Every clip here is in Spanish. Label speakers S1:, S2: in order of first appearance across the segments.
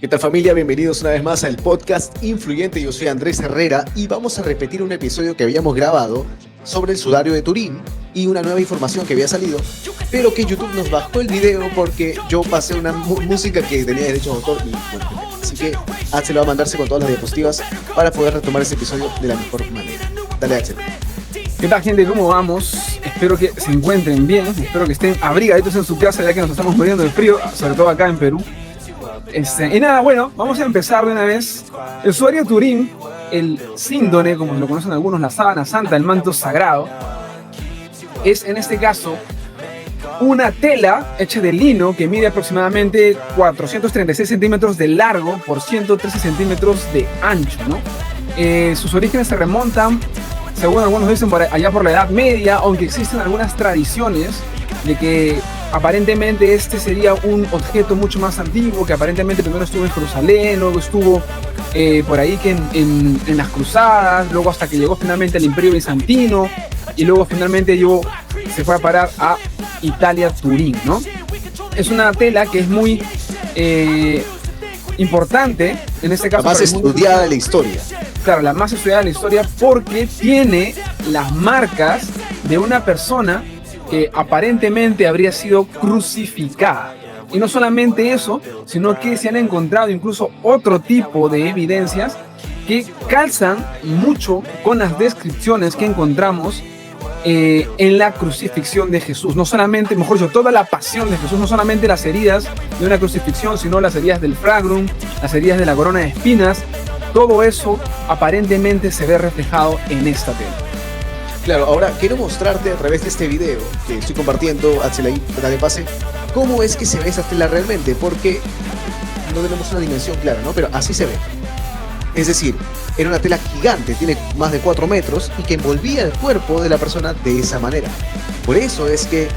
S1: ¿Qué tal, familia? Bienvenidos una vez más al podcast Influyente. Yo soy Andrés Herrera y vamos a repetir un episodio que habíamos grabado sobre el sudario de Turín y una nueva información que había salido, pero que YouTube nos bajó el video porque yo pasé una música que tenía derecho de autor y bueno, así que Axel va a mandarse con todas las diapositivas para poder retomar ese episodio de la mejor manera. Dale, Axel.
S2: ¿Qué tal, gente? ¿Cómo vamos? Espero que se encuentren bien, espero que estén abrigaditos en su casa ya que nos estamos muriendo de frío, sobre todo acá en Perú. Y nada, bueno, vamos a empezar de una vez. El sudario de Turín, el síndone, como lo conocen algunos, la sábana santa, el manto sagrado, es en este caso una tela hecha de lino que mide aproximadamente 436 centímetros de largo por 113 centímetros de ancho, ¿no? Sus orígenes se remontan, según algunos dicen, allá por la Edad Media, aunque existen algunas tradiciones de que aparentemente este sería un objeto mucho más antiguo, que aparentemente primero estuvo en Jerusalén, luego estuvo por ahí que en las cruzadas, luego hasta que llegó finalmente al Imperio Bizantino y luego finalmente se fue a parar a Italia, Turín, ¿no? Es una tela que es muy importante en este caso.
S1: La más estudiada de la historia.
S2: Claro, la más estudiada de la historia porque tiene las marcas de una persona que aparentemente habría sido crucificada. Y no solamente eso, sino que se han encontrado incluso otro tipo de evidencias que calzan mucho con las descripciones que encontramos en la crucifixión de Jesús. No solamente, mejor dicho, toda la pasión de Jesús, no solamente las heridas de una crucifixión, sino las heridas del flagrum, las heridas de la corona de espinas. Todo eso aparentemente se ve reflejado en esta tela.
S1: Claro, ahora quiero mostrarte a través de este video que estoy compartiendo, Axel, ahí, dale pase, cómo es que se ve esa tela realmente, porque no tenemos una dimensión clara, ¿no? Pero así se ve. Es decir, era una tela gigante, tiene más de 4 metros y que envolvía el cuerpo de la persona de esa manera. Por eso es que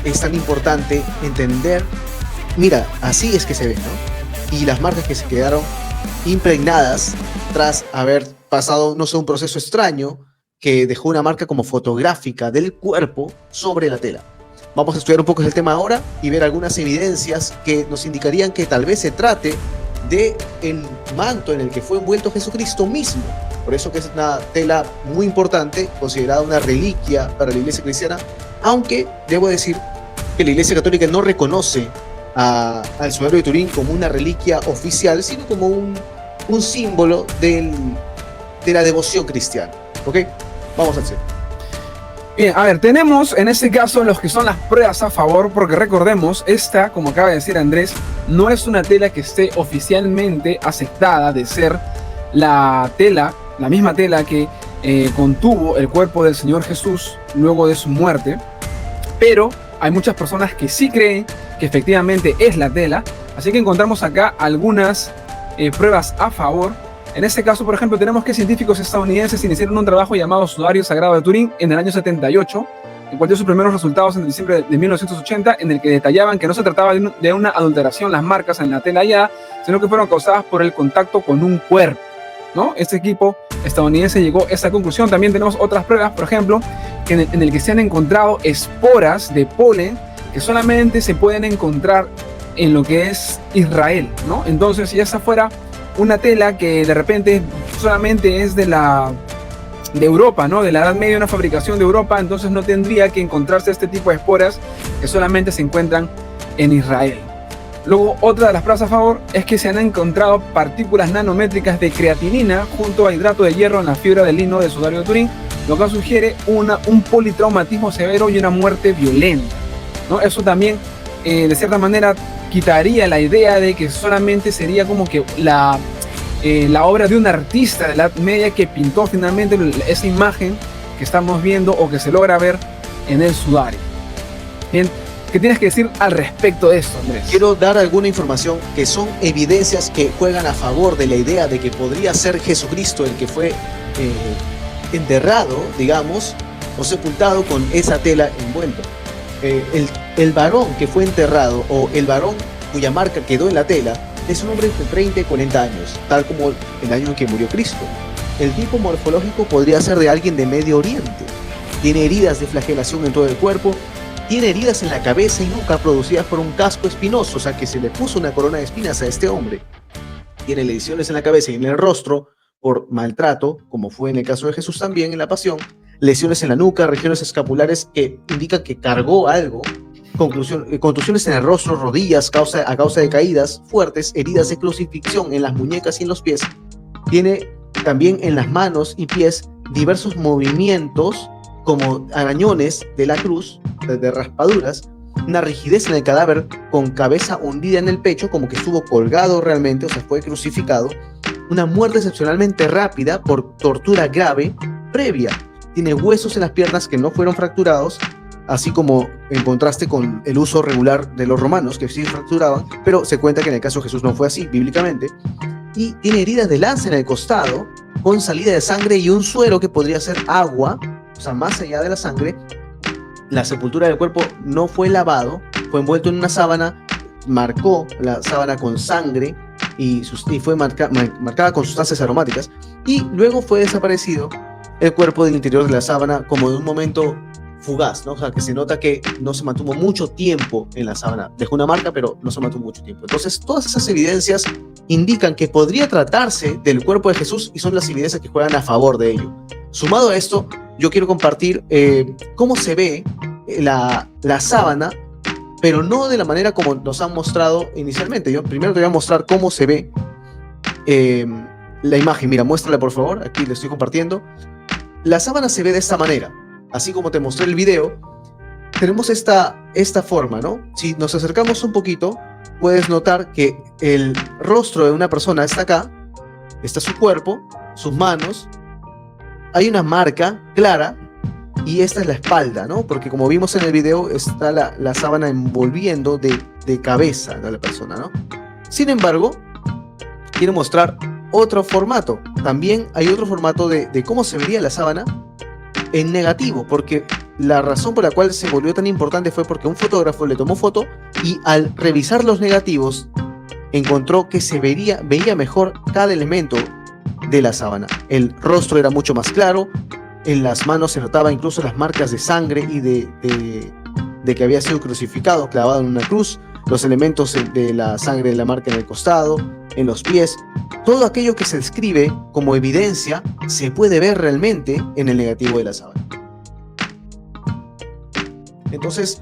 S1: es tan importante entender, mira, así es que se ve, ¿no? Y las marcas que se quedaron impregnadas tras haber pasado, no sé, un proceso extraño que dejó una marca como fotográfica del cuerpo sobre la tela. Vamos a estudiar un poco el tema ahora y ver algunas evidencias que nos indicarían que tal vez se trate de el manto en el que fue envuelto Jesucristo mismo. Por eso que es una tela muy importante, considerada una reliquia para la iglesia cristiana, aunque debo decir que la iglesia católica no reconoce al sudario de Turín como una reliquia oficial, sino como un símbolo de la devoción cristiana. ¿Ok? Vamos a hacer.
S2: Bien, a ver, tenemos en este caso los que son las pruebas a favor, porque recordemos, esta, como acaba de decir Andrés, no es una tela que esté oficialmente aceptada de ser la misma tela que contuvo el cuerpo del Señor Jesús luego de su muerte, pero hay muchas personas que sí creen que efectivamente es la tela, así que encontramos acá algunas pruebas a favor. En este caso, por ejemplo, tenemos que científicos estadounidenses iniciaron un trabajo llamado Sudario Sagrado de Turín en el año 78, en cual dio sus primeros resultados en diciembre de 1980, en el que detallaban que no se trataba de una adulteración las marcas en la tela ya, sino que fueron causadas por el contacto con un cuerpo, ¿no? Este equipo estadounidense llegó a esa conclusión. También tenemos otras pruebas, por ejemplo, en el que se han encontrado esporas de polen que solamente se pueden encontrar en lo que es Israel, ¿no? Entonces, si esa fuera una tela que de repente solamente es de Europa, ¿no? De la Edad Media, una fabricación de Europa, entonces no tendría que encontrarse este tipo de esporas que solamente se encuentran en Israel. Luego, otra de las pruebas a favor es que se han encontrado partículas nanométricas de creatinina junto a hidrato de hierro en la fibra del lino del sudario de Turín, lo que sugiere un politraumatismo severo y una muerte violenta, ¿no? Eso también, de cierta manera, quitaría la idea de que solamente sería como que la obra de un artista de la Edad Media que pintó finalmente esa imagen que estamos viendo o que se logra ver en el sudario. Bien, ¿qué tienes que decir al respecto de esto, Andrés?
S1: Quiero dar alguna información que son evidencias que juegan a favor de la idea de que podría ser Jesucristo el que fue enterrado, digamos, o sepultado con esa tela envuelta. El varón que fue enterrado o el varón cuya marca quedó en la tela es un hombre de 30 y 40 años, tal como el año en que murió Cristo. El tipo morfológico podría ser de alguien de Medio Oriente. Tiene heridas de flagelación en todo el cuerpo, tiene heridas en la cabeza y nuca producidas por un casco espinoso, o sea que se le puso una corona de espinas a este hombre. tiene lesiones en la cabeza y en el rostro por maltrato, como fue en el caso de Jesús también en la pasión, lesiones en la nuca, regiones escapulares que indican que cargó algo, contusiones en el rostro, rodillas a causa de caídas fuertes, heridas de crucifixión en las muñecas y en los pies. Tiene también en las manos y pies diversos movimientos como arañones de la cruz, de raspaduras, una rigidez en el cadáver con cabeza hundida en el pecho, como que estuvo colgado realmente, o sea, fue crucificado, una muerte excepcionalmente rápida por tortura grave previa. Tiene huesos en las piernas que no fueron fracturados, así como en contraste con el uso regular de los romanos, que sí fracturaban, pero se cuenta que en el caso de Jesús no fue así, bíblicamente. Y tiene heridas de lanza en el costado, con salida de sangre y un suero que podría ser agua, o sea, más allá de la sangre. La sepultura del cuerpo no fue lavado, fue envuelto en una sábana, marcó la sábana con sangre y fue marcada con sustancias aromáticas, y luego fue desaparecido el cuerpo del interior de la sábana como de un momento fugaz, ¿no? O sea, que se nota que no se mantuvo mucho tiempo en la sábana. Dejó una marca, pero no se mantuvo mucho tiempo. Entonces, todas esas evidencias indican que podría tratarse del cuerpo de Jesús y son las evidencias que juegan a favor de ello. Sumado a esto, yo quiero compartir cómo se ve la sábana, pero no de la manera como nos han mostrado inicialmente. Yo primero te voy a mostrar cómo se ve la imagen. Mira, muéstrala por favor, aquí le estoy compartiendo. La sábana se ve de esta manera, así como te mostré el video. Tenemos esta forma, ¿no? Si nos acercamos un poquito, puedes notar que el rostro de una persona está acá, está su cuerpo, sus manos, hay una marca clara, y esta es la espalda, ¿no? Porque como vimos en el video, está la sábana envolviendo de cabeza a la persona, ¿no? Sin embargo, quiero mostrar otro formato. También hay otro formato de cómo se vería la sábana en negativo, porque la razón por la cual se volvió tan importante fue porque un fotógrafo le tomó foto y al revisar los negativos encontró que se veía mejor cada elemento de la sábana. El rostro era mucho más claro, en las manos se notaba incluso las marcas de sangre y de que había sido crucificado, clavado en una cruz, los elementos de la sangre de la marca en el costado, en los pies. Todo aquello que se describe como evidencia se puede ver realmente en el negativo de la sábana. Entonces,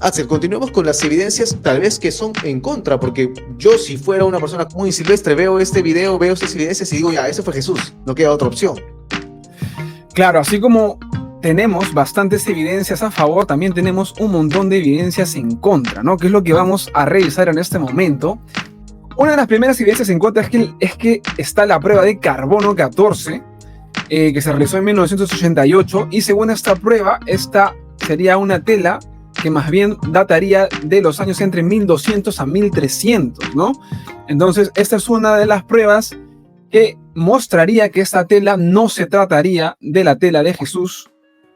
S1: Axel, continuemos con las evidencias tal vez que son en contra, porque yo, si fuera una persona muy silvestre, veo este video, veo estas evidencias y digo, ya, ese fue Jesús, no queda otra opción.
S2: Claro, así como tenemos bastantes evidencias a favor, también tenemos un montón de evidencias en contra, ¿no? Que es lo que vamos a revisar en este momento. Una de las primeras evidencias en contra es que está la prueba de carbono 14, que se realizó en 1988, y según esta prueba, esta sería una tela que más bien dataría de los años entre 1200 a 1300, ¿no? Entonces, esta es una de las pruebas que mostraría que esta tela no se trataría de la tela de Jesús,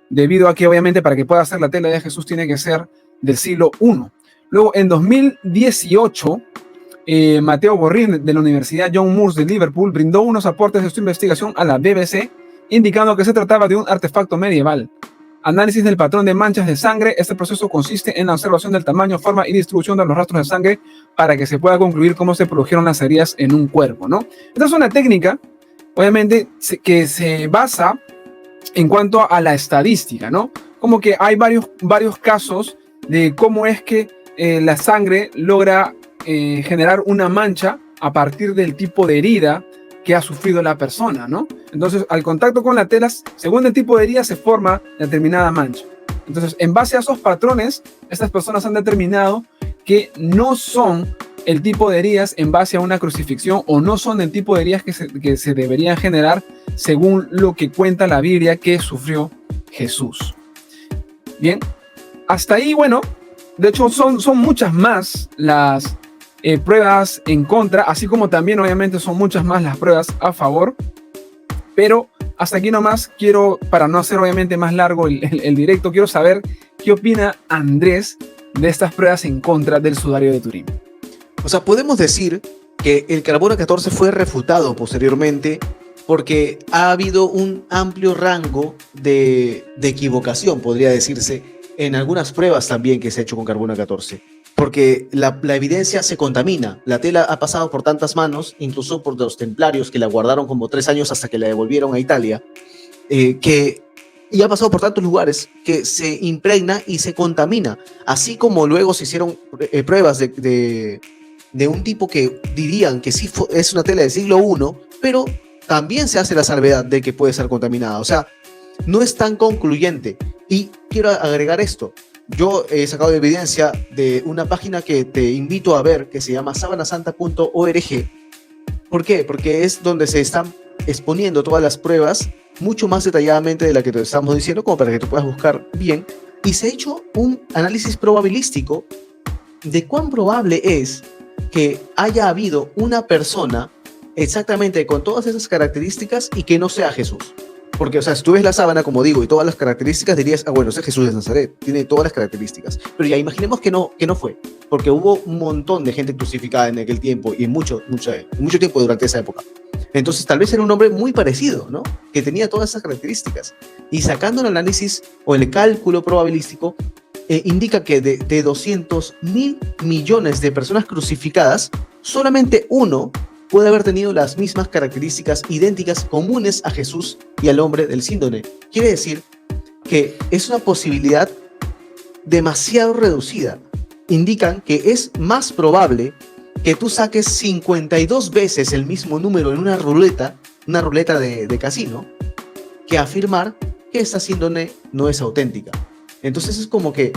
S2: debido a que obviamente para que pueda ser la tela de Jesús tiene que ser del siglo I. Luego, en 2018, Mateo Borrín de la Universidad John Moores de Liverpool brindó unos aportes de su investigación a la BBC, indicando que se trataba de un artefacto medieval. Análisis del patrón de manchas de sangre. Este proceso consiste en la observación del tamaño, forma y distribución de los rastros de sangre para que se pueda concluir cómo se produjeron las heridas en un cuerpo, ¿no? Esta es una técnica, obviamente, que se basa en cuanto a la estadística, ¿no? Como que hay varios casos de cómo es que la sangre logra generar una mancha a partir del tipo de herida que ha sufrido la persona, ¿no? Entonces, al contacto con la tela, según el tipo de herida, se forma determinada mancha. Entonces, en base a esos patrones, estas personas han determinado que no son el tipo de heridas en base a una crucifixión, o no son el tipo de heridas que se deberían generar según lo que cuenta la Biblia que sufrió Jesús. Bien, hasta ahí, bueno, de hecho son muchas más las pruebas en contra, así como también obviamente son muchas más las pruebas a favor, pero hasta aquí nomás. Quiero, para no hacer obviamente más largo el directo, quiero saber qué opina Andrés de estas pruebas en contra del sudario de Turín.
S1: O sea, podemos decir que el carbono 14 fue refutado posteriormente porque ha habido un amplio rango de equivocación, podría decirse, en algunas pruebas también que se ha hecho con carbono 14. porque la evidencia se contamina. La tela ha pasado por tantas manos, incluso por los templarios que la guardaron como 3 años hasta que la devolvieron a Italia, y ha pasado por tantos lugares que se impregna y se contamina. Así como luego se hicieron pruebas de un tipo que dirían que sí es una tela del siglo I, pero también se hace la salvedad de que puede ser contaminada. O sea, no es tan concluyente. Y quiero agregar esto. Yo he sacado evidencia de una página que te invito a ver, que se llama sabanasanta.org. ¿Por qué? Porque es donde se están exponiendo todas las pruebas mucho más detalladamente de la que te estamos diciendo, como para que tú puedas buscar bien. Y se ha hecho un análisis probabilístico de cuán probable es que haya habido una persona exactamente con todas esas características y que no sea Jesús. Porque, o sea, si tú ves la sábana, como digo, y todas las características, dirías, ah, bueno, ese es Jesús de Nazaret, tiene todas las características. Pero ya imaginemos que no fue, porque hubo un montón de gente crucificada en aquel tiempo y mucho tiempo durante esa época. Entonces, tal vez era un hombre muy parecido, ¿no? Que tenía todas esas características. Y sacando el análisis o el cálculo probabilístico, indica que de 200.000 millones de personas crucificadas, solamente uno puede haber tenido las mismas características idénticas comunes a Jesús y al hombre del síndrome. Quiere decir que es una posibilidad demasiado reducida. Indican que es más probable que tú saques 52 veces el mismo número en una ruleta de casino, que afirmar que esta síndrome no es auténtica. Entonces es como que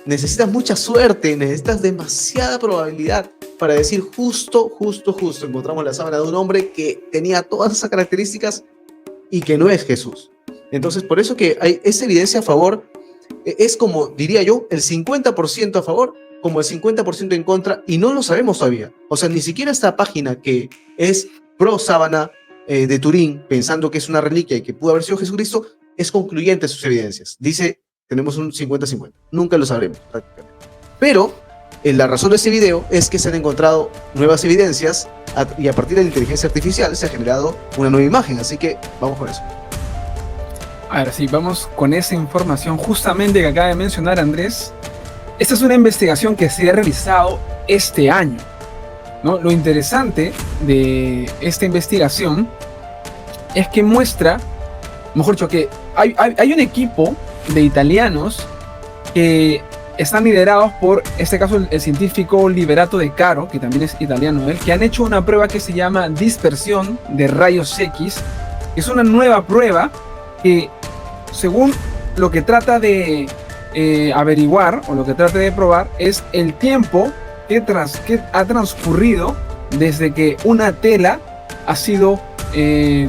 S1: necesitas mucha suerte, necesitas demasiada probabilidad para decir justo encontramos la sábana de un hombre que tenía todas esas características y que no es Jesús. Entonces, por eso que hay esa evidencia a favor, es como, diría yo, el 50% a favor, como el 50% en contra, y no lo sabemos todavía. O sea, ni siquiera esta página que es pro sábana de Turín, pensando que es una reliquia y que pudo haber sido Jesucristo, es concluyente en sus evidencias. Dice, tenemos un 50-50. Nunca lo sabremos, prácticamente. Pero la razón de este video es que se han encontrado nuevas evidencias y a partir de la inteligencia artificial se ha generado una nueva imagen. Así que vamos con eso.
S2: A ver, sí, vamos con esa información justamente que acaba de mencionar Andrés. Esta es una investigación que se ha realizado este año, ¿no? Lo interesante de esta investigación es que muestra, mejor dicho, que hay un equipo de italianos que están liderados por, en este caso, el científico Liberato De Caro, que también es italiano él, que han hecho una prueba que se llama dispersión de rayos X. Es una nueva prueba que, según lo que trata de averiguar o lo que trata de probar, es el tiempo que ha transcurrido desde que una tela ha sido,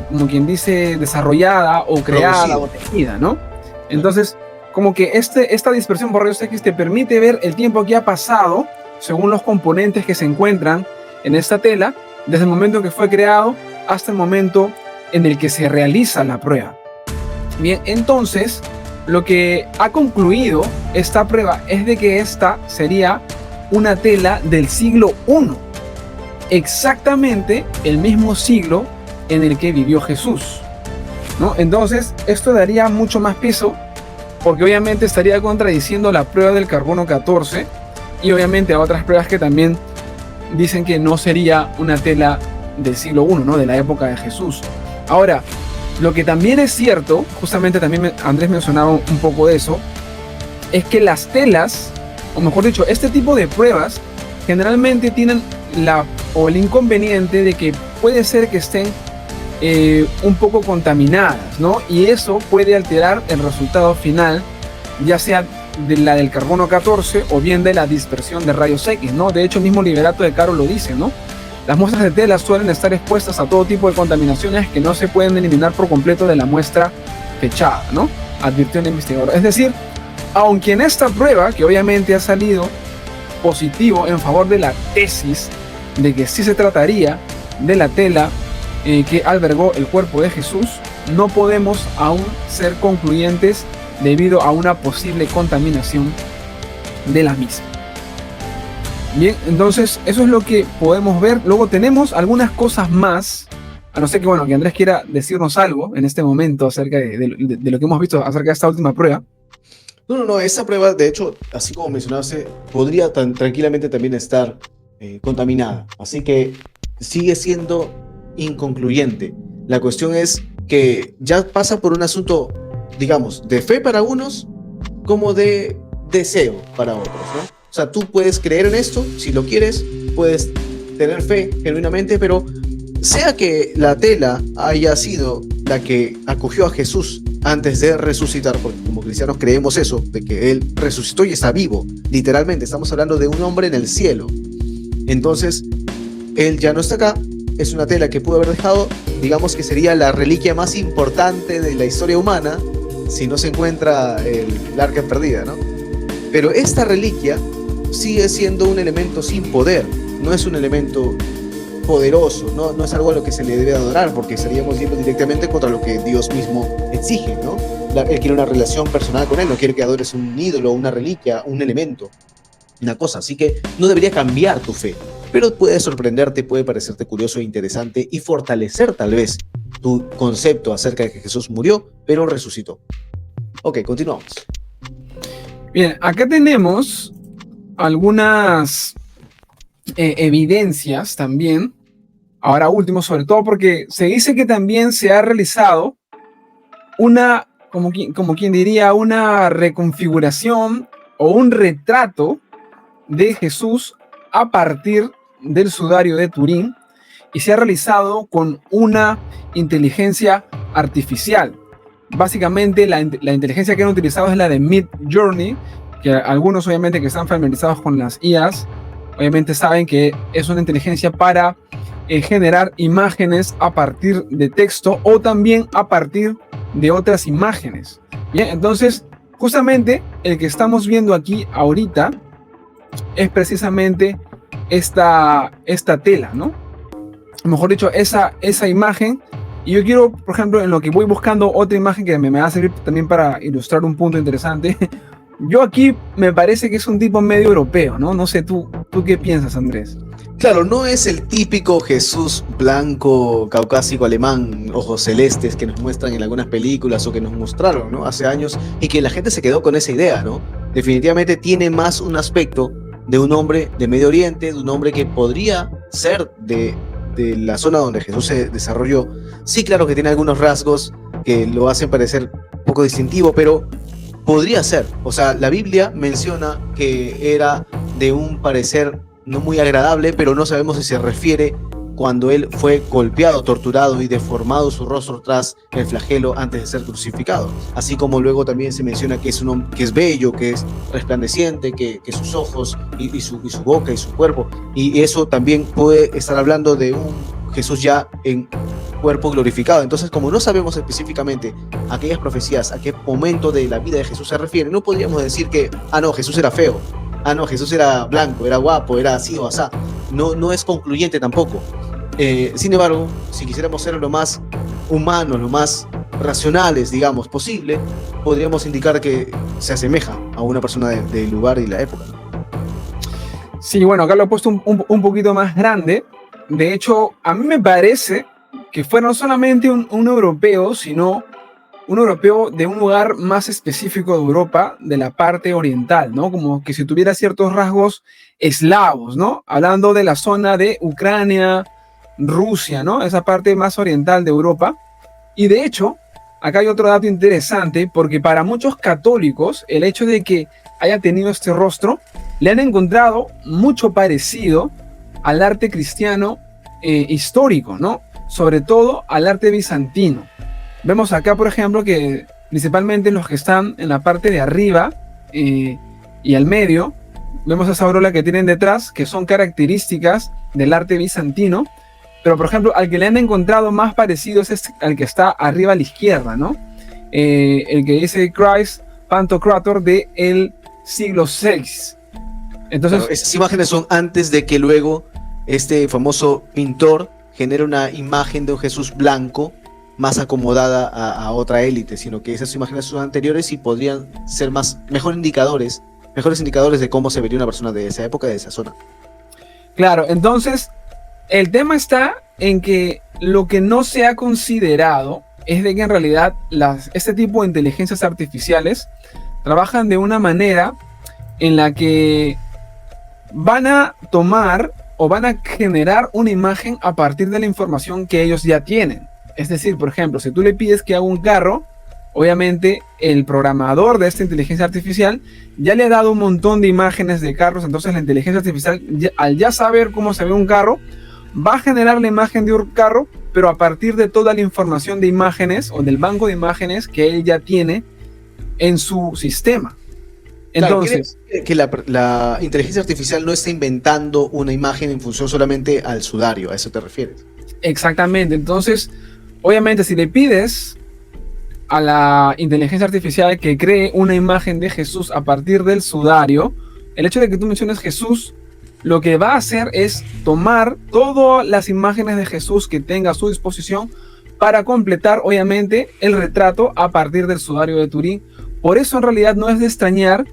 S2: como quien dice, desarrollada o creada o tejida, ¿no? Entonces, como que esta dispersión por rayos X te permite ver el tiempo que ha pasado según los componentes que se encuentran en esta tela, desde el momento que fue creado hasta el momento en el que se realiza la prueba. Bien, entonces, lo que ha concluido esta prueba es de que esta sería una tela del siglo I, exactamente el mismo siglo en el que vivió Jesús, ¿no? Entonces, esto daría mucho más peso, porque obviamente estaría contradiciendo la prueba del carbono 14 y obviamente a otras pruebas que también dicen que no sería una tela del siglo I, ¿no? De la época de Jesús. Ahora, lo que también es cierto, justamente también Andrés mencionaba un poco de eso, es que las telas, o mejor dicho, este tipo de pruebas generalmente tienen el inconveniente de que puede ser que estén un poco contaminadas, ¿no? Y eso puede alterar el resultado final, ya sea de la del carbono 14 o bien de la dispersión de rayos X, ¿no? De hecho, el mismo Liberato De Caro lo dice, ¿no? Las muestras de tela suelen estar expuestas a todo tipo de contaminaciones que no se pueden eliminar por completo de la muestra fechada, ¿no? Advirtió el investigador. Es decir, aunque en esta prueba, que obviamente ha salido positivo en favor de la tesis de que sí se trataría de la tela que albergó el cuerpo de Jesús, no podemos aún ser concluyentes debido a una posible contaminación de la misma. Bien, entonces eso es lo que podemos ver. Luego tenemos algunas cosas más, a no ser que, bueno, que Andrés quiera decirnos algo en este momento acerca de lo que hemos visto acerca de esta última prueba.
S1: No, esa prueba, de hecho, así como mencionaste, podría tranquilamente también estar contaminada. Así que sigue siendo inconcluyente. La cuestión es que ya pasa por un asunto, digamos, de fe para unos, como de deseo para otros, ¿no? O sea, tú puedes creer en esto, si lo quieres, puedes tener fe genuinamente, pero sea que la tela haya sido la que acogió a Jesús antes de resucitar, porque como cristianos creemos eso, de que Él resucitó y está vivo, literalmente, estamos hablando de un hombre en el cielo. Entonces, Él ya no está acá, es una tela que pudo haber dejado, digamos que sería la reliquia más importante de la historia humana, si no se encuentra el arca perdida, ¿no? Pero esta reliquia sigue siendo un elemento sin poder, no es un elemento poderoso, no es algo a lo que se le debe adorar, porque estaríamos yendo directamente contra lo que Dios mismo exige, ¿no? Él quiere una relación personal con Él, no quiere que adores un ídolo, una reliquia, un elemento, una cosa, así que no debería cambiar tu fe, pero puede sorprenderte, puede parecerte curioso e interesante y fortalecer tal vez tu concepto acerca de que Jesús murió, pero resucitó. Ok, continuamos.
S2: Bien, acá tenemos algunas evidencias también. Ahora último, sobre todo porque se dice que también se ha realizado una, como quien diría, una reconfiguración o un retrato de Jesús a partir del sudario de Turín y se ha realizado con una inteligencia artificial. Básicamente la inteligencia que han utilizado es la de Midjourney, que algunos obviamente que están familiarizados con las IAs, obviamente saben que es una inteligencia para generar imágenes a partir de texto o también a partir de otras imágenes. Bien, entonces justamente el que estamos viendo aquí ahorita es precisamente esta tela, ¿no? Mejor dicho, esa imagen. Y yo quiero, por ejemplo, en lo que voy buscando otra imagen que me va a servir también para ilustrar un punto interesante. Yo aquí me parece que es un tipo medio europeo, ¿no? No sé, ¿tú qué piensas, Andrés?
S1: Claro, no es el típico Jesús blanco, caucásico, alemán, ojos celestes que nos muestran en algunas películas o que nos mostraron, ¿no? Hace años y que la gente se quedó con esa idea, ¿no? Definitivamente tiene más un aspecto de un hombre de Medio Oriente, de un hombre que podría ser de la zona donde Jesús se desarrolló. Sí, claro que tiene algunos rasgos que lo hacen parecer un poco distintivo, pero podría ser. O sea, la Biblia menciona que era de un parecer no muy agradable, pero no sabemos si se refiere cuando él fue golpeado, torturado y deformado su rostro tras el flagelo antes de ser crucificado. Así como luego también se menciona que es un hombre que es bello, que es resplandeciente, que sus ojos y su boca y su cuerpo. Y eso también puede estar hablando de un Jesús ya en cuerpo glorificado. Entonces, como no sabemos específicamente aquellas profecías, a qué momento de la vida de Jesús se refiere, no podríamos decir que, no, Jesús era feo, no, Jesús era blanco, era guapo, era así o asá. No es concluyente tampoco. Sin embargo, si quisiéramos ser lo más humanos, lo más racionales, digamos, posible, podríamos indicar que se asemeja a una persona del lugar y la época.
S2: Sí, bueno, acá lo he puesto un poquito más grande. De hecho, a mí me parece que fue no solamente un europeo, sino un europeo de un lugar más específico de Europa, de la parte oriental, ¿no? Como que si tuviera ciertos rasgos eslavos, ¿no? Hablando de la zona de Ucrania, Rusia, ¿no? Esa parte más oriental de Europa. Y de hecho, acá hay otro dato interesante, porque para muchos católicos, el hecho de que haya tenido este rostro, le han encontrado mucho parecido al arte cristiano histórico, ¿no? Sobre todo al arte bizantino. Vemos acá, por ejemplo, que principalmente los que están en la parte de arriba y al medio, vemos esa aureola que tienen detrás, que son características del arte bizantino. Pero, por ejemplo, al que le han encontrado más parecido es al que está arriba a la izquierda, ¿no? El que dice Christ Pantocrator del siglo VI. Entonces,
S1: claro, esas imágenes son antes de que luego este famoso pintor genere una imagen de un Jesús blanco más acomodada a otra élite, sino que esas imágenes son anteriores y podrían ser mejores indicadores de cómo se vería una persona de esa época, de esa zona.
S2: Claro, entonces el tema está en que lo que no se ha considerado es de que en realidad este tipo de inteligencias artificiales trabajan de una manera en la que van a tomar o van a generar una imagen a partir de la información que ellos ya tienen. Es decir, por ejemplo, si tú le pides que haga un carro, obviamente el programador de esta inteligencia artificial ya le ha dado un montón de imágenes de carros, entonces la inteligencia artificial, al ya saber cómo se ve un carro, va a generar la imagen de un carro, pero a partir de toda la información de imágenes o del banco de imágenes que él ya tiene en su sistema. Entonces,
S1: claro, que la inteligencia artificial no está inventando una imagen en función solamente al sudario, ¿a eso te refieres?
S2: exactamente. Entonces, obviamente, si le pides a la inteligencia artificial que cree una imagen de Jesús a partir del sudario, el hecho de que tú menciones Jesús, lo que va a hacer es tomar todas las imágenes de Jesús que tenga a su disposición para completar, obviamente, el retrato a partir del sudario de Turín. Por eso, en realidad, no es de extrañar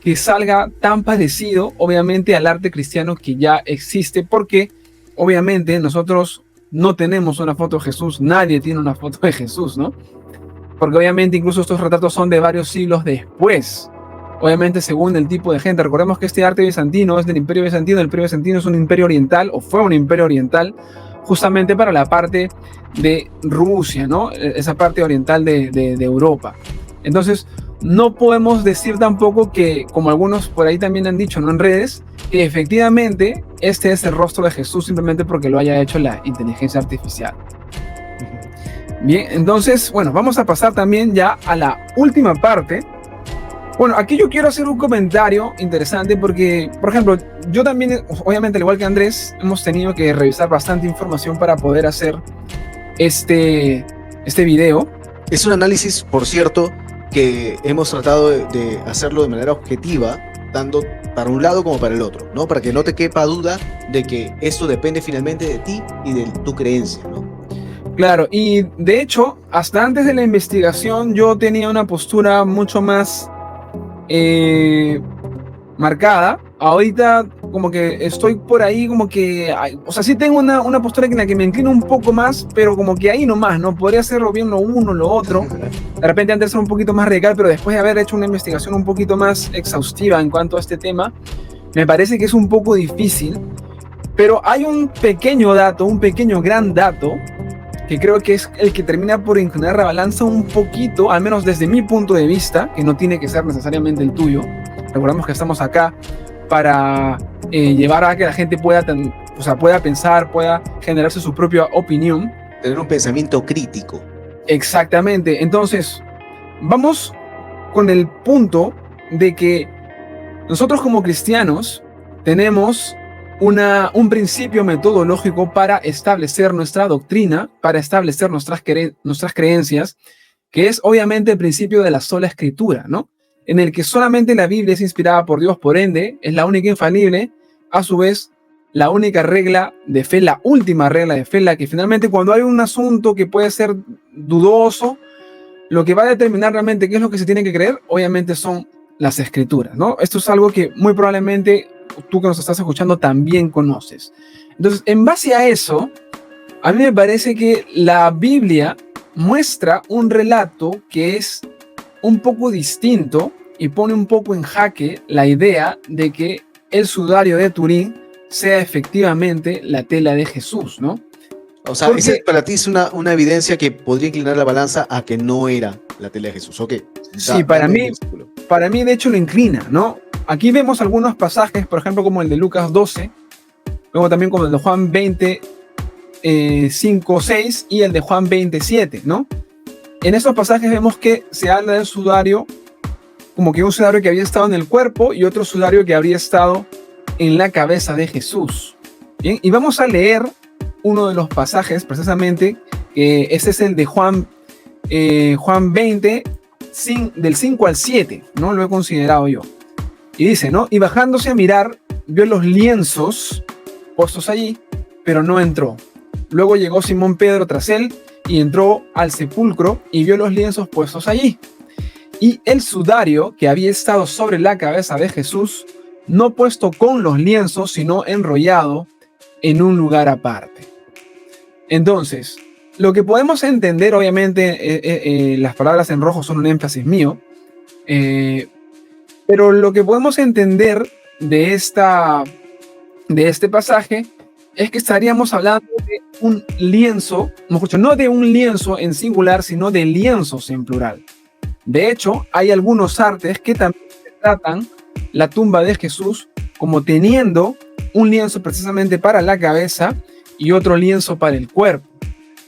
S2: que salga tan parecido, obviamente, al arte cristiano que ya existe, porque, obviamente, nosotros no tenemos una foto de Jesús, nadie tiene una foto de Jesús, ¿no? Porque, obviamente, incluso estos retratos son de varios siglos después, obviamente, según el tipo de gente. Recordemos que este arte bizantino es del Imperio Bizantino, el Imperio Bizantino es un imperio oriental, o fue un imperio oriental, justamente para la parte de Rusia, ¿no? Esa parte oriental de Europa. Entonces, no podemos decir tampoco que, como algunos por ahí también han dicho, ¿no?, en redes, que efectivamente este es el rostro de Jesús simplemente porque lo haya hecho la inteligencia artificial. Bien, entonces, bueno, vamos a pasar también ya a la última parte. Bueno, aquí yo quiero hacer un comentario interesante porque, por ejemplo, yo también, obviamente, al igual que Andrés, hemos tenido que revisar bastante información para poder hacer este video.
S1: Es un análisis, por cierto, que hemos tratado de hacerlo de manera objetiva, dando para un lado como para el otro, ¿no? Para que no te quepa duda de que esto depende finalmente de ti y de tu creencia, ¿no?
S2: Claro, y de hecho, hasta antes de la investigación yo tenía una postura mucho más marcada. Ahorita como que estoy por ahí como que, o sea, sí tengo una postura en la que me inclino un poco más, pero como que ahí nomás, ¿no? Podría hacerlo bien lo uno, lo otro. De repente antes era un poquito más radical, pero después de haber hecho una investigación un poquito más exhaustiva en cuanto a este tema, me parece que es un poco difícil. Pero hay un pequeño dato, un pequeño gran dato, que creo que es el que termina por inclinar la balanza un poquito, al menos desde mi punto de vista, que no tiene que ser necesariamente el tuyo. Recordemos que estamos acá para llevar a que la gente pueda pensar, pueda generarse su propia opinión.
S1: Tener un pensamiento crítico.
S2: Exactamente. Entonces, vamos con el punto de que nosotros como cristianos tenemos un principio metodológico para establecer nuestra doctrina, para establecer nuestras creencias, que es obviamente el principio de la sola escritura, ¿no? En el que solamente la Biblia es inspirada por Dios, por ende, es la única infalible, a su vez, la única regla de fe, la última regla de fe, la que finalmente cuando hay un asunto que puede ser dudoso, lo que va a determinar realmente qué es lo que se tiene que creer, obviamente son las escrituras, ¿no? Esto es algo que muy probablemente tú que nos estás escuchando también conoces. Entonces, en base a eso, a mí me parece que la Biblia muestra un relato que es un poco distinto y pone un poco en jaque la idea de que el sudario de Turín sea efectivamente la tela de Jesús, ¿no?
S1: O sea, esa para ti es una evidencia que podría inclinar la balanza a que no era la tela de Jesús, ¿ok?
S2: Sí, para mí de hecho lo inclina, ¿no? Aquí vemos algunos pasajes, por ejemplo, como el de Lucas 12, luego también como el de Juan 20, 5, 6 y el de Juan 27, ¿no? En estos pasajes vemos que se habla del sudario como que un sudario que había estado en el cuerpo y otro sudario que habría estado en la cabeza de Jesús. Bien, y vamos a leer uno de los pasajes, precisamente, este es el de Juan 20, del 5 al 7, ¿no? Lo he considerado yo. Y dice, ¿no? Y bajándose a mirar, vio los lienzos puestos allí, pero no entró. Luego llegó Simón Pedro tras él y entró al sepulcro y vio los lienzos puestos allí. Y el sudario que había estado sobre la cabeza de Jesús, no puesto con los lienzos, sino enrollado en un lugar aparte. Entonces, lo que podemos entender, obviamente, las palabras en rojo son un énfasis mío, Eh, pero lo que podemos entender de este pasaje es que estaríamos hablando de un lienzo, mejor dicho, no de un lienzo en singular, sino de lienzos en plural. De hecho, hay algunos artes que también tratan la tumba de Jesús como teniendo un lienzo precisamente para la cabeza y otro lienzo para el cuerpo.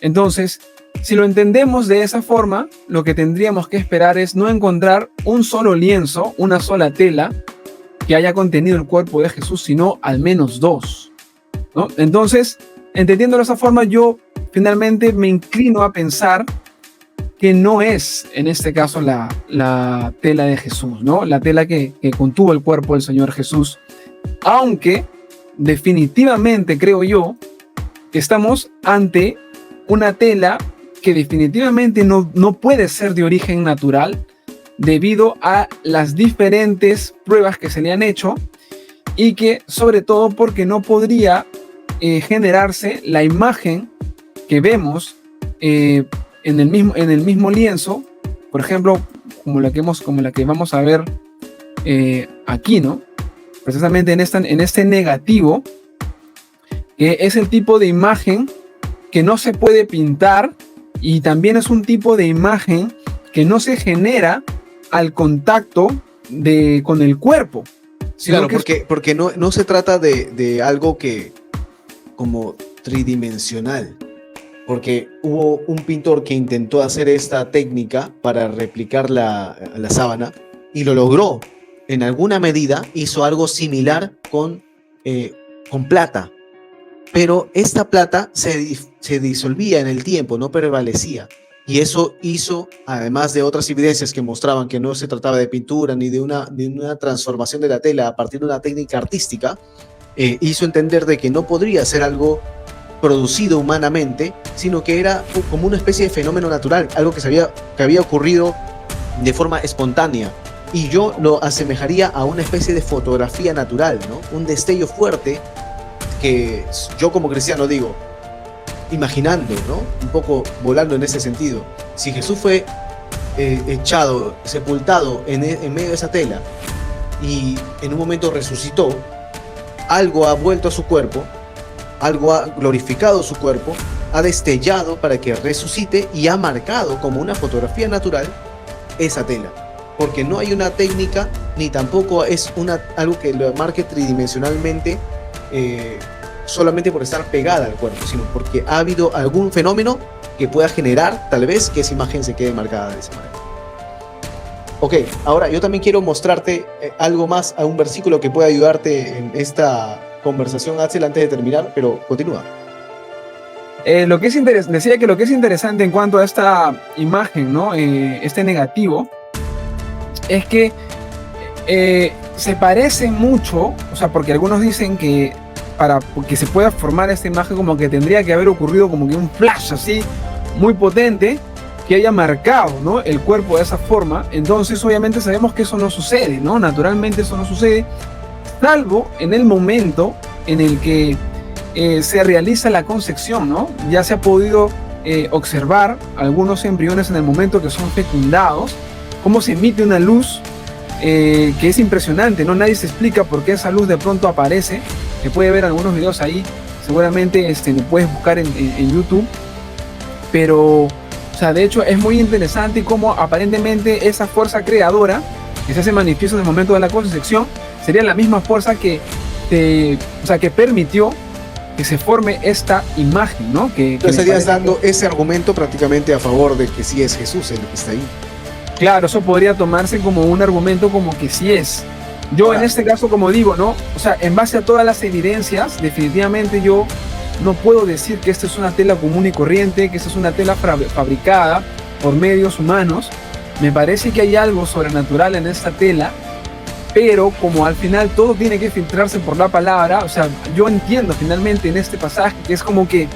S2: Entonces, si lo entendemos de esa forma, lo que tendríamos que esperar es no encontrar un solo lienzo, una sola tela que haya contenido el cuerpo de Jesús, sino al menos dos, ¿no? Entonces, entendiéndolo de esa forma, yo finalmente me inclino a pensar que no es, en este caso, la tela de Jesús, ¿no? La tela que contuvo el cuerpo del Señor Jesús. Aunque, definitivamente, creo yo, que estamos ante una tela que definitivamente no puede ser de origen natural debido a las diferentes pruebas que se le han hecho y que, sobre todo, porque no podría generarse la imagen que vemos en el mismo lienzo, por ejemplo, como la que vamos a ver aquí, ¿no? Precisamente en este negativo, que es el tipo de imagen que no se puede pintar y también es un tipo de imagen que no se genera al contacto con el cuerpo.
S1: Claro, porque no se trata de algo que como tridimensional, porque hubo un pintor que intentó hacer esta técnica para replicar la sábana y lo logró. En alguna medida hizo algo similar con plata, pero esta plata se disolvía en el tiempo, no prevalecía. Y eso hizo, además de otras evidencias que mostraban que no se trataba de pintura ni de una transformación de la tela a partir de una técnica artística, hizo entender de que no podría ser algo producido humanamente, sino que era como una especie de fenómeno natural, algo que había ocurrido de forma espontánea. Y yo lo asemejaría a una especie de fotografía natural, ¿no? Un destello fuerte que yo como cristiano digo, imaginando, ¿no? Un poco volando en ese sentido. Si Jesús fue echado, sepultado en medio de esa tela y en un momento resucitó, algo ha vuelto a su cuerpo, algo ha glorificado su cuerpo, ha destellado para que resucite y ha marcado como una fotografía natural esa tela. Porque no hay una técnica, ni tampoco es algo que lo marque tridimensionalmente solamente por estar pegada al cuerpo, sino porque ha habido algún fenómeno que pueda generar, tal vez, que esa imagen se quede marcada de esa manera. Ok, ahora yo también quiero mostrarte algo más, a un versículo que pueda ayudarte en esta conversación, Axel, antes de terminar, pero continúa.
S2: Decía que lo que es interesante en cuanto a esta imagen, ¿no? Este negativo, es que se parece mucho, o sea, porque algunos dicen que para que se pueda formar esta imagen como que tendría que haber ocurrido como que un flash así muy potente que haya marcado, ¿no? El cuerpo de esa forma. Entonces obviamente sabemos que eso no sucede, ¿no? Naturalmente eso no sucede, salvo en el momento en el que se realiza la concepción, ¿no? Ya se ha podido observar algunos embriones en el momento que son fecundados, cómo se emite una luz que es impresionante, ¿no? Nadie se explica por qué esa luz de pronto aparece. Se puede ver algunos videos ahí, seguramente lo puedes buscar en YouTube, pero, o sea, de hecho es muy interesante cómo aparentemente esa fuerza creadora que se hace manifiesto en el momento de la concepción sería la misma fuerza que permitió que se forme esta imagen, ¿no? Que
S1: estarías dando ese argumento prácticamente a favor de que sí es Jesús el que está ahí.
S2: Claro, eso podría tomarse como un argumento como que sí es. Yo en este caso, como digo, ¿no? O sea, en base a todas las evidencias, definitivamente yo no puedo decir que esta es una tela común y corriente, que esta es una tela fabricada por medios humanos. Me parece que hay algo sobrenatural en esta tela, pero como al final todo tiene que filtrarse por la palabra, o sea, yo entiendo finalmente en este pasaje que es como que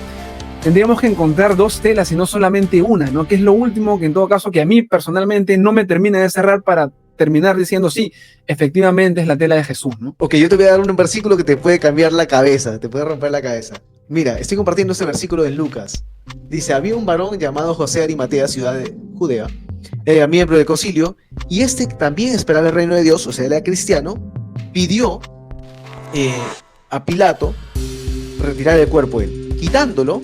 S2: tendríamos que encontrar dos telas y no solamente una, ¿no? Que es lo último que en todo caso que a mí personalmente no me termina de cerrar para terminar diciendo sí, efectivamente es la tela de Jesús, ¿no?
S1: Ok, yo te voy a dar un versículo que te puede cambiar la cabeza, te puede romper la cabeza. Mira, estoy compartiendo este versículo en Lucas. Dice, había un varón llamado José de Arimatea, ciudad de Judea, era miembro del concilio, y este también esperaba el reino de Dios, o sea, era cristiano, pidió a Pilato retirar el cuerpo de él, quitándolo,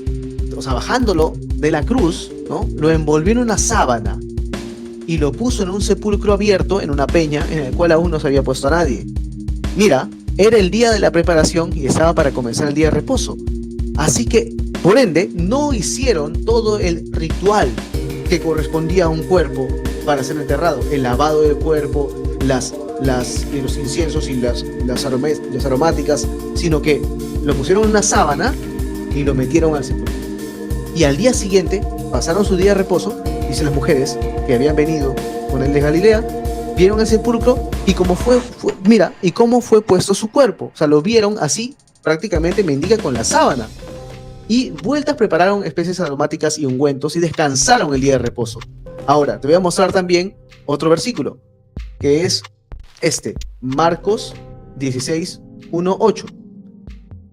S1: o sea, bajándolo de la cruz, ¿no? Lo envolvió en una sábana y lo puso en un sepulcro abierto, en una peña, en el cual aún no se había puesto a nadie. Mira, era el día de la preparación y estaba para comenzar el día de reposo. Así que, por ende, no hicieron todo el ritual que correspondía a un cuerpo para ser enterrado. El lavado del cuerpo, los inciensos y las aromáticas, sino que lo pusieron en una sábana y lo metieron al sepulcro. Y al día siguiente pasaron su día de reposo, dicen las mujeres que habían venido con él de Galilea, vieron el sepulcro y cómo fue puesto su cuerpo. O sea, lo vieron así, prácticamente mendiga con la sábana. Y vueltas prepararon especies aromáticas y ungüentos y descansaron el día de reposo. Ahora, te voy a mostrar también otro versículo, que es Marcos 16, 1, 8.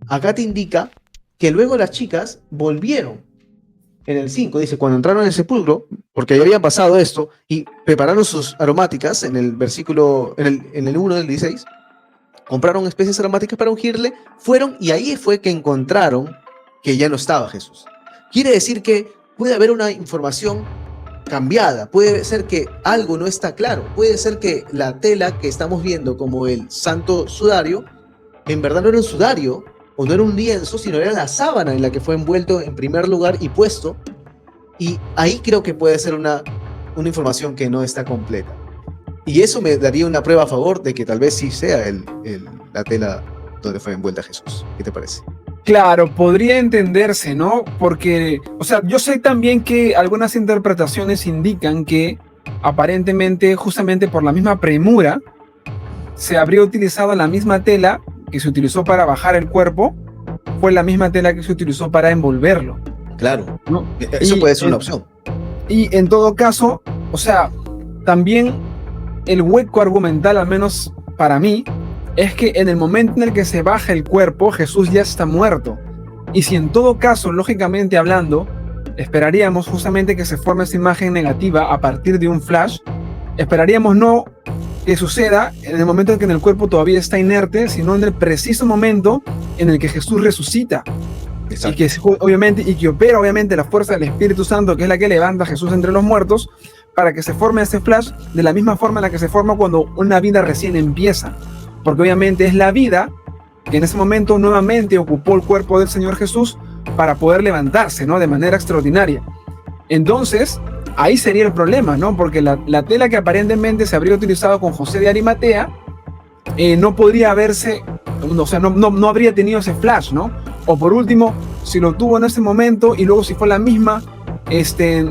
S1: Acá te indica que luego las chicas volvieron. En el 5 dice, cuando entraron en el sepulcro, porque ya habían pasado esto, y prepararon sus aromáticas, en el versículo, en el 1 del 16, compraron especies aromáticas para ungirle, fueron y ahí fue que encontraron que ya no estaba Jesús. Quiere decir que puede haber una información cambiada, puede ser que algo no está claro, puede ser que la tela que estamos viendo como el santo sudario, en verdad no era un sudario, o no era un lienzo, sino era la sábana en la que fue envuelto en primer lugar y puesto, y ahí creo que puede ser una información que no está completa. Y eso me daría una prueba a favor de que tal vez sí sea la tela donde fue envuelta Jesús. ¿Qué te parece?
S2: Claro, podría entenderse, ¿no? Porque, o sea, yo sé también que algunas interpretaciones indican que aparentemente, justamente por la misma premura, se habría utilizado la misma tela que se utilizó para bajar el cuerpo, fue la misma tela que se utilizó para envolverlo.
S1: Claro,
S2: ¿no?
S1: Eso puede ser una opción.
S2: Y en todo caso, o sea, también el hueco argumental, al menos para mí, es que en el momento en el que se baja el cuerpo, Jesús ya está muerto. Y si en todo caso, lógicamente hablando, esperaríamos justamente que se forme esa imagen negativa a partir de un flash, esperaríamos no que suceda en el momento en que el cuerpo todavía está inerte, sino en el preciso momento en el que Jesús resucita. Exacto. Y que obviamente, y que opera obviamente la fuerza del Espíritu Santo, que es la que levanta a Jesús entre los muertos, para que se forme ese flash de la misma forma en la que se forma cuando una vida recién empieza. Porque obviamente es la vida que en ese momento nuevamente ocupó el cuerpo del Señor Jesús para poder levantarse, ¿no? De manera extraordinaria. Entonces, ahí sería el problema, ¿no? Porque la tela que aparentemente se habría utilizado con José de Arimatea no podría haberse, o sea, no habría tenido ese flash, ¿no? O por último, si lo tuvo en ese momento y luego si fue la misma,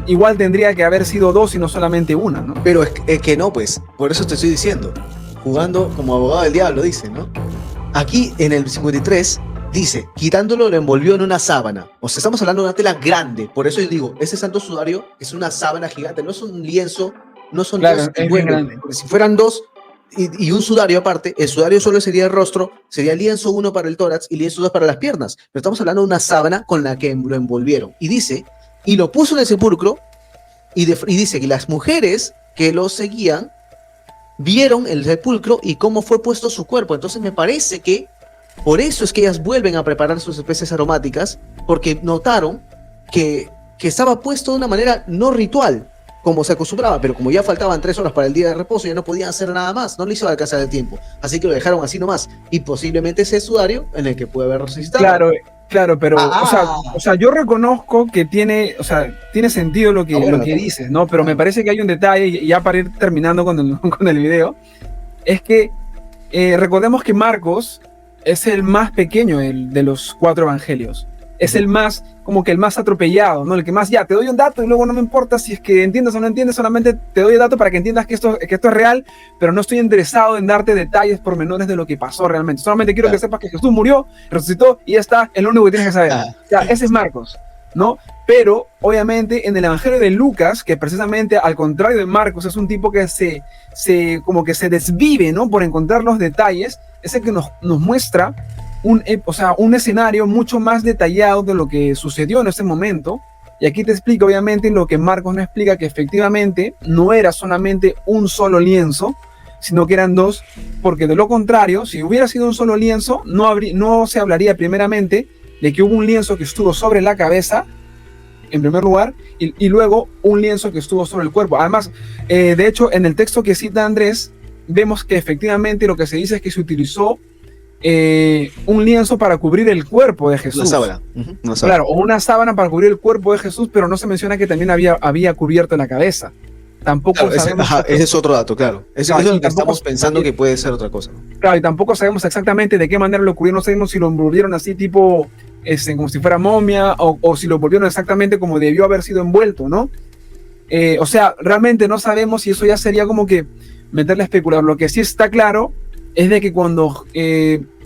S2: igual tendría que haber sido dos y no solamente una, ¿no?
S1: Pero es que no, pues, por eso te estoy diciendo, jugando como abogado del diablo, dice, ¿no? Aquí en el 53 dice, quitándolo lo envolvió en una sábana. O sea, estamos hablando de una tela grande. Por eso yo digo, ese santo sudario es una sábana gigante, no es un lienzo, no son
S2: claro,
S1: dos envueltos. Si fueran dos y un sudario aparte, el sudario solo sería el rostro, sería lienzo uno para el tórax y lienzo dos para las piernas. Pero estamos hablando de una sábana con la que lo envolvieron. Y dice, y lo puso en el sepulcro, y dice que las mujeres que lo seguían vieron el sepulcro y cómo fue puesto su cuerpo. Entonces me parece que por eso es que ellas vuelven a preparar sus especies aromáticas, porque notaron que estaba puesto de una manera no ritual, como se acostumbraba, pero como ya faltaban 3 horas para el día de reposo, ya no podían hacer nada más, no le hizo alcanzar el tiempo. Así que lo dejaron así nomás. Y posiblemente ese sudario en el que puede haber resucitado.
S2: Claro, pero o sea, yo reconozco que tiene sentido lo que dices, ¿no? Pero me parece que hay un detalle, y ya para ir terminando con el video, es que recordemos que Marcos es el más pequeño de los 4 evangelios. Es el más, como que el más atropellado, ¿no? El que más, ya, te doy un dato y luego no me importa si es que entiendes o no entiendes, solamente te doy el dato para que entiendas que esto es real, pero no estoy interesado en darte detalles pormenores de lo que pasó realmente. Solamente quiero que sepas que Jesús murió, resucitó y ya está, es lo único que tienes que saber. O sea, ese es Marcos, ¿no? Pero, obviamente, en el Evangelio de Lucas, que precisamente al contrario de Marcos, es un tipo que como que se desvive, ¿no? Por encontrar los detalles, es el que nos muestra un escenario mucho más detallado de lo que sucedió en ese momento, Y aquí te explica, obviamente, lo que Marcos no explica, que efectivamente no era solamente un solo lienzo, sino que eran dos, porque de lo contrario, si hubiera sido un solo lienzo, no se hablaría primeramente de que hubo un lienzo que estuvo sobre la cabeza, en primer lugar, y luego un lienzo que estuvo sobre el cuerpo. Además, de hecho, en el texto que cita Andrés, vemos que efectivamente lo que se dice es que se utilizó un lienzo para cubrir el cuerpo de Jesús.
S1: Una sábana. Una sábana.
S2: Claro, o una sábana para cubrir el cuerpo de Jesús, pero no se menciona que también había cubierto la cabeza. Tampoco
S1: claro,
S2: sabemos.
S1: Ese es otro dato, claro. Eso es lo que estamos pensando que puede ser otra cosa.
S2: Claro, y tampoco sabemos exactamente de qué manera lo cubrieron. No sabemos si lo envolvieron así tipo, como si fuera momia, o si lo envolvieron exactamente como debió haber sido envuelto, ¿no? O sea, realmente no sabemos, y eso ya sería como que meterle a especular. Lo que sí está claro es de que cuando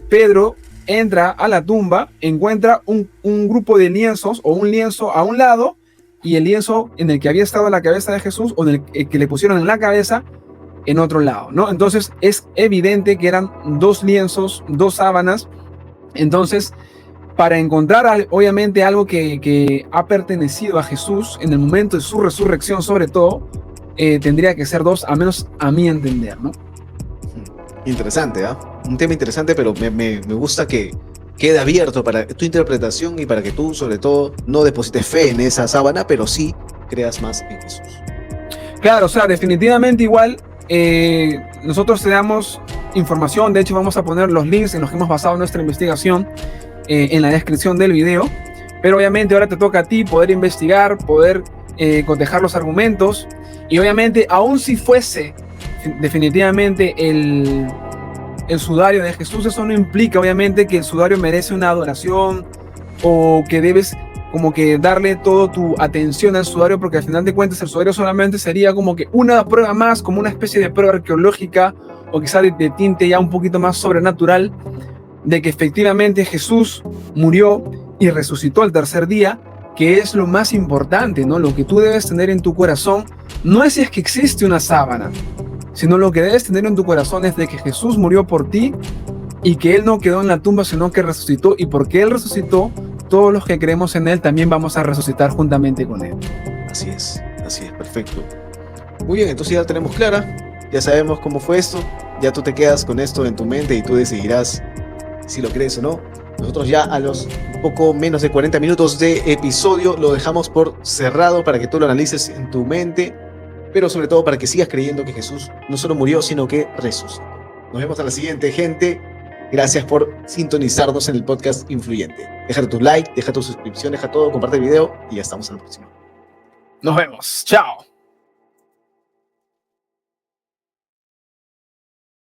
S2: Pedro entra a la tumba, encuentra un grupo de lienzos, o un lienzo a un lado, y el lienzo en el que había estado la cabeza de Jesús, o en el que le pusieron en la cabeza, en otro lado, ¿no? Entonces es evidente que eran dos lienzos, dos sábanas. Entonces, para encontrar obviamente algo que ha pertenecido a Jesús en el momento de su resurrección, sobre todo, tendría que ser dos, al menos a mi entender, ¿no?
S1: Interesante, ¿ah? Un tema interesante, pero me gusta que quede abierto para tu interpretación y para que tú, sobre todo, no deposites fe en esa sábana, pero sí creas más en Jesús.
S2: Claro, o sea, definitivamente igual nosotros te damos información. De hecho, vamos a poner los links en los que hemos basado nuestra investigación en la descripción del video, pero obviamente ahora te toca a ti poder investigar, poder cotejar los argumentos, y obviamente aun si fuese definitivamente el sudario de Jesús, eso no implica obviamente que el sudario merece una adoración o que debes como que darle toda tu atención al sudario, porque al final de cuentas el sudario solamente sería como que una prueba más, como una especie de prueba arqueológica o quizá de tinte ya un poquito más sobrenatural, de que efectivamente Jesús murió y resucitó al tercer día, que es lo más importante, ¿no? Lo que tú debes tener en tu corazón no es si es que existe una sábana, sino lo que debes tener en tu corazón es de que Jesús murió por ti y que Él no quedó en la tumba, sino que resucitó, y porque Él resucitó, todos los que creemos en Él también vamos a resucitar juntamente con Él.
S1: Así es, perfecto. Muy bien, entonces ya la tenemos clara, ya sabemos cómo fue esto, ya tú te quedas con esto en tu mente y tú decidirás si lo crees o no. Nosotros ya a los poco menos de 40 minutos de episodio lo dejamos por cerrado para que tú lo analices en tu mente, pero sobre todo para que sigas creyendo que Jesús no solo murió, sino que resucitó. Nos vemos a la siguiente, gente. Gracias por sintonizarnos en el podcast Influyente. Deja tu like, deja tu suscripción, deja todo, comparte el video y ya estamos en el próximo.
S2: Nos vemos. Chao.